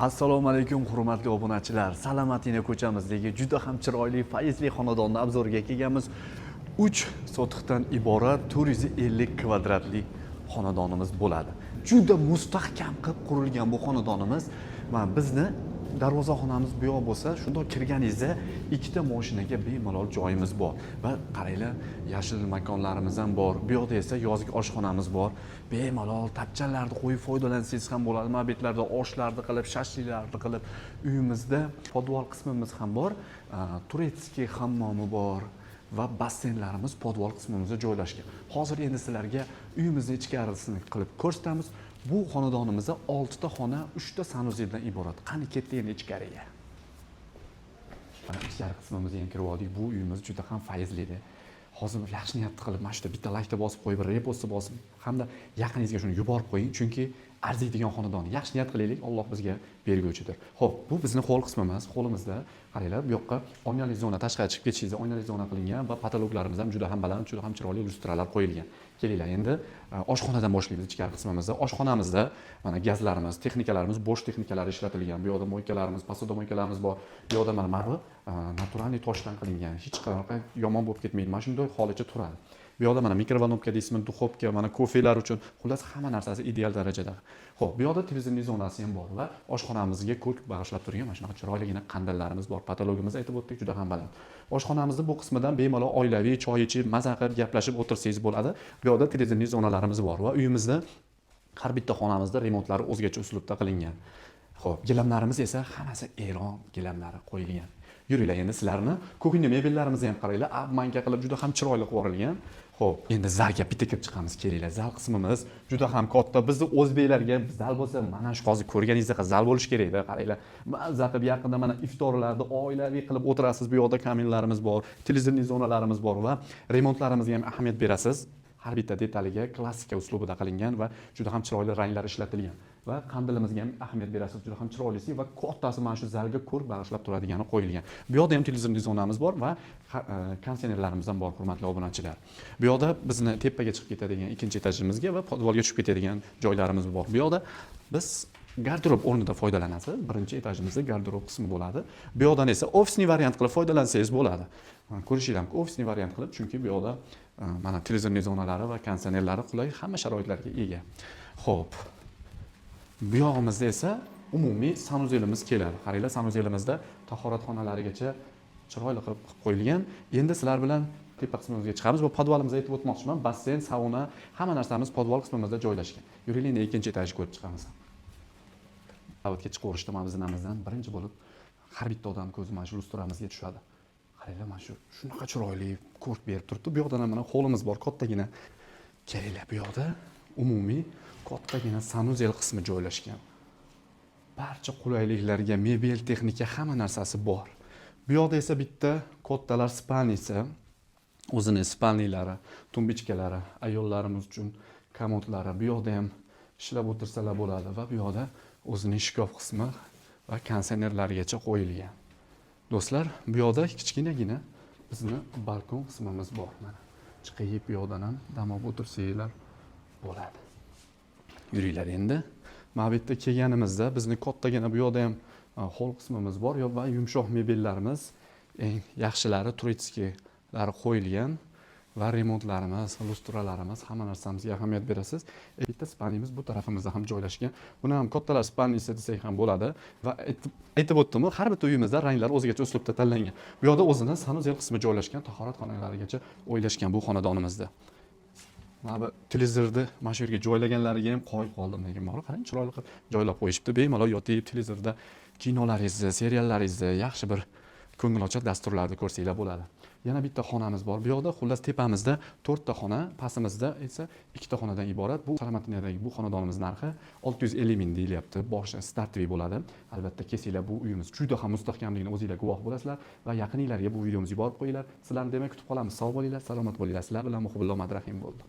Assalomu alaykum hurmatli obunachilar. Salomatina ko'chamizdagi juda ham chiroyli, fayzli xonadonni obzoriga kelganmiz. 3 sotixdan iborat 450 kvadratlik xonadonimiz bo'ladi. Juda mustahkam qilib qurilgan bu xonadonimiz. Mana bizni darvozaxonamiz bu yoq bo'lsa, shundoq kirganingizda ikkita mashinaga bemalol joyimiz bor. Va qaranglar, yashil makonlarimiz ham bor. Bu yoqda esa yozgi oshxonamiz bor. Bemalol tapchanlarni qo'yib foydalansangiz ham bo'ladi. Mabitlarda oshlarni qilib, shashliklarni qilib, uyimizda podval qismimiz ham bor. Turetskiy hammomi bor va basseynlarimiz podval qismimizda joylashgan. Hozir endi sizlarga uyimizni ichkarisini qilib ko'rsatamiz. Bu xonadonimizda 6 ta xona, 3 ta sanuzeldan iborat. Qani ketdi endi ichkariga. Mana ichkari qismimizga ham kirib oldik. Bu uyimiz juda ham fayzli edi. Hozir yaxshi niyatni qilib, mana shu bitta laykni bosib qo'yib, repostni bosib, hamda yaqiningizga shuni yuborib qo'ying, chunki arziydigan xonadon. Yaxshi niyat qilaylik, Alloh bizga berguvchidir. Xo'p, bu bizning ho'l qismimiz. Qo'limizda qaranglar, bu yoqqa oynali zona, tashqariga chiqib ketishingizda oynali zona qilingan va patologlarimiz ham juda ham baland, juda ham chiroyli lyustralar qo'yilgan. Kelinglar, endi oshxonadan boshlaymiz ichkari qismimizda. Oshxonamizda mana gazlarimiz, texnikalarimiz, bo'sh texnikalar ishlatilgan. Bu yoqda moykalarimiz, posoda-moykalarimiz bor. Bu yoqda mana bu naturalniy toshdan qilingan. Hech qanaqa yomon bo'lib ketmaydi. Mana shunday holicha turadi. Bu yoqda mana mikrovolnovka deysizmi, duxovka, mana kofelar uchun, xullas hamma narsasi ideal darajada. Xo'p, bu yoqda televizorli zonasi ham bor va oshxonamizga ko'k bag'ishlab turgan mana shunaqa chiroyligina qandillarimiz bor. Patologimiz aytib o'tdik, juda ham baland. Oshxonamizning bu qismidan bemalol oilaviy choy ichib, maza qilib gaplashib o'tirsangiz bo'ladi. Bu yoqda televizorli zonalarimiz bor va uyimizda har bitta xonamizda remontlari o'zgacha uslubda qilingan. Xo'p, gilamlarimiz esa hammasi Eron gilamlari qo'yilgan. Yuringlar, endi sizlarni kuxnya mebellarimizni ham qaranglar, abmanka qilib juda ham chiroyli qo'rilgan. Xo'p, endi zalga bitta kirib chiqamiz, kelinglar. Zal qismimiz juda ham katta. Bizni o'zbeklarga zal bo'lsa, mana shu hozir ko'rganingizdek zal bo'lish kerak-da, qaranglar. Mazza qilib yaqinda mana iftorlarda oilaviy qilib o'tirasiz. Bu yoqda kaminlarimiz bor, televizorli zonalarimiz bor va remontlarimizga ham ahamiyat berasiz. Har bitta detaliga klassika uslubida qilingan va juda ham chiroyli ranglar ishlatilgan. Va qandilimizga ham ahamiyat berasiz, juda ham chiroylisi va kattasi mana shu zalga ko'rk bag'ishlab turadigani qo'yilgan. Bu yoqda ham televizorli zonamiz bor va kondisionerlarimiz ham bor, hurmatli obunachilar. Bu yoqda bizni tepaga chiqib ketadigan ikkinchi etajimizga va podvalga tushib ketadigan joylarimiz bor. Bu yoqda biz garderob o'rnida foydalanasiz. Birinchi etajimizda garderob qismi bo'ladi. Bu yoqdan esa ofisniy variant qilib foydalansangiz bo'ladi. Ko'rishinglar mumkin, ofisniy variant qilib, chunki bu yoqda mana televizorli zonalari va kondisionerlari qulay, hamma sharoitlarga ega. Xo'p. Bu yog'imizda esa umumiy sanuzelimiz keladi. Qaranglar, sanuzelimizda tahorat xonalarigacha chiroyli qilib qo'yilgan. Endi sizlar bilan tepa qismimizga chiqamiz va podvalimizga aytib o'tmoqchiman. Basseyn, sauna, hamma narsamiz podval qismimizda joylashgan. Yuringlar, endi ikkinchi etajni ko'rib chiqamiz. Davatga chiqarishda mana bizamizdan birinchi bo'lib har bitta odam ko'zi mana shu lusturamizga tushadi. Qaranglar, mana shu shunaqa chiroyli ko'rk berib turibdi. Bu yoqdan ham mana holimiz bor, kattagina. Kelinglar, bu yoqda umumiy kattagina sanuzel qismi joylashgan. Barcha qulayliklarga, mebel, texnika, hamma narsasi bor. Bu yoqda esa bitta kattalar spalnisi, o'zining spalnilari, tumbichkalari, ayollarimiz uchun komodlari. Bu yoqda ham ishlab o'tirsalar bo'ladi va bu yoqda o'zining shkaf qismi va kondisionerlarigacha qo'yilgan. Do'stlar, bu yoqda kichkinagina bizni balkon qismimiz bor. Mana chiqib bu yoqdan ham dam olib o'tirsanglar bo'ladi. Yuringlar, endi mana bu yerda kelganimizda bizni kattagina bu yoqda ham hol qismimiz bor va yumshoq mebellarimiz eng yaxshilari Turetskiylari qo'yilgan va remontlarimiz, lustralarimiz, hamma narsamizga ahamiyat berasiz. Bitta spalnimiz bu tarafimizda ham joylashgan. Buni ham kattalar spalnisi desak ham bo'ladi va aytib o'tdim, har bitta uyimizda ranglar o'zgacha uslubda tanlangan. Bu yoqda o'zining sanuzel qismi joylashgan, tahorat xonalarigacha o'ylashgan bu xonadonimizda. Mana bu televizorni mana shu yerga joylaganlariga ham qoyil qoldim degan bor. Qarang, chiroyli qilib joylab qo'yishibdi. Bemalol yotib televizorda kinolaringizni, seriallaringizni, yaxshi bir ko'ngilochar dasturlarni ko'rsanglar bo'ladi. Yana bitta xonamiz bor. Bu yoqda xullas tepamizda 4 ta xona, pastimizda esa 2 ta xonadan iborat. Bu Salomatinadagi bu xonadonimiz narxi 650 ming deyilyapti. Boshi startviy bo'ladi. Albatta, kelsanglar bu uyimiz juda ham mustahkamligini o'zingizlar guvoh bo'lasizlar va yaqininglarga bu videomizni yuborib qo'yinglar. Sizlarni demak kutib qolamiz. Sog' bo'linglar, salomat bo'linglar. Sizlar bilan Muhibullo Madrahim bo'ldi.